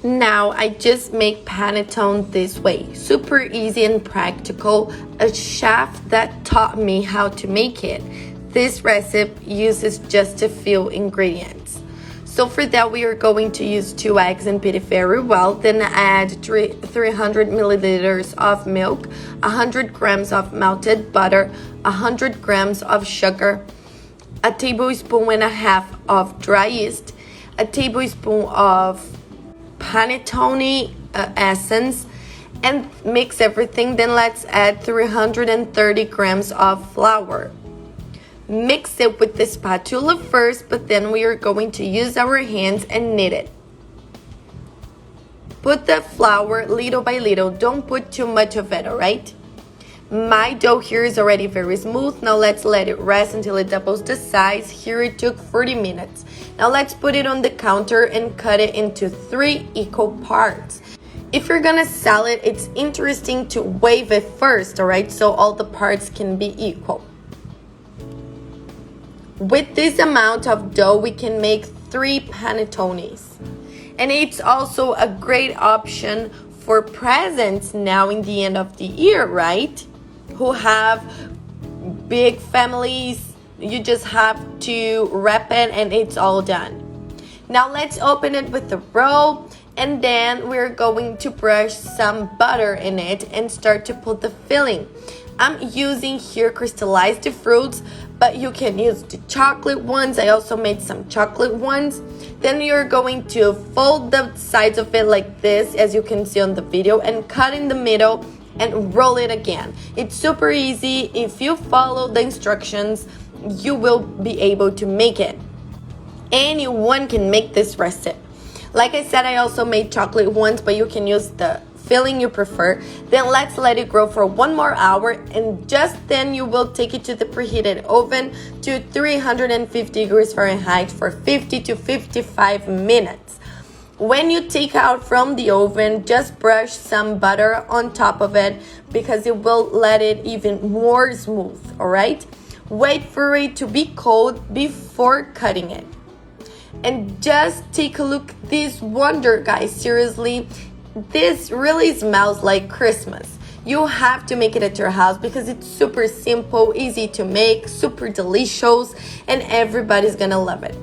Now I just make panettone this way, super easy and practical. A chef that taught me how to make it. This recipe uses just a few ingredients. So for that we are going to use 2 eggs and beat it very well. Then add 300 milliliters of milk, 100 grams of melted butter, 100 grams of sugar, a tablespoon and a half of dry yeast, a tablespoon of panettone essence, and mix everything. Then let's add 330 grams of flour. Mix it with the spatula first, but then we are going to use our hands and knead it. Put the flour little by little, don't put too much of it, alright? My dough here is already very smooth. Now let's let it rest until it doubles the size. Here it took 40 minutes. Now let's put it on the counter and cut it into 3 equal parts. If you're gonna sell it, it's interesting to weigh it first, alright? So all the parts can be equal. With this amount of dough, we can make 3 panettones. And it's also a great option for presents now in the end of the year, right? Who have big families, you just have to wrap it and it's all done. Now let's open it with the roll, and then we're going to brush some butter in it and start to put the filling. I'm using here crystallized fruits, but you can use the chocolate ones. I also made some chocolate ones. Then you're going to fold the sides of it like this, as you can see on the video, and cut in the middle and roll it again. It's super easy. If you follow the instructions, you will be able to make it. Anyone can make this recipe. Like I said, I also made chocolate ones, but you can use the filling you prefer. Then let's let it grow for 1 more hour, and just then you will take it to the preheated oven to 350 degrees Fahrenheit for 50 to 55 minutes. When you take out from the oven, just brush some butter on top of it because it will let it even more smooth, alright? Wait for it to be cold before cutting it. And just take a look at this wonder, guys. Seriously, this really smells like Christmas. You have to make it at your house because it's super simple, easy to make, super delicious, and everybody's gonna love it.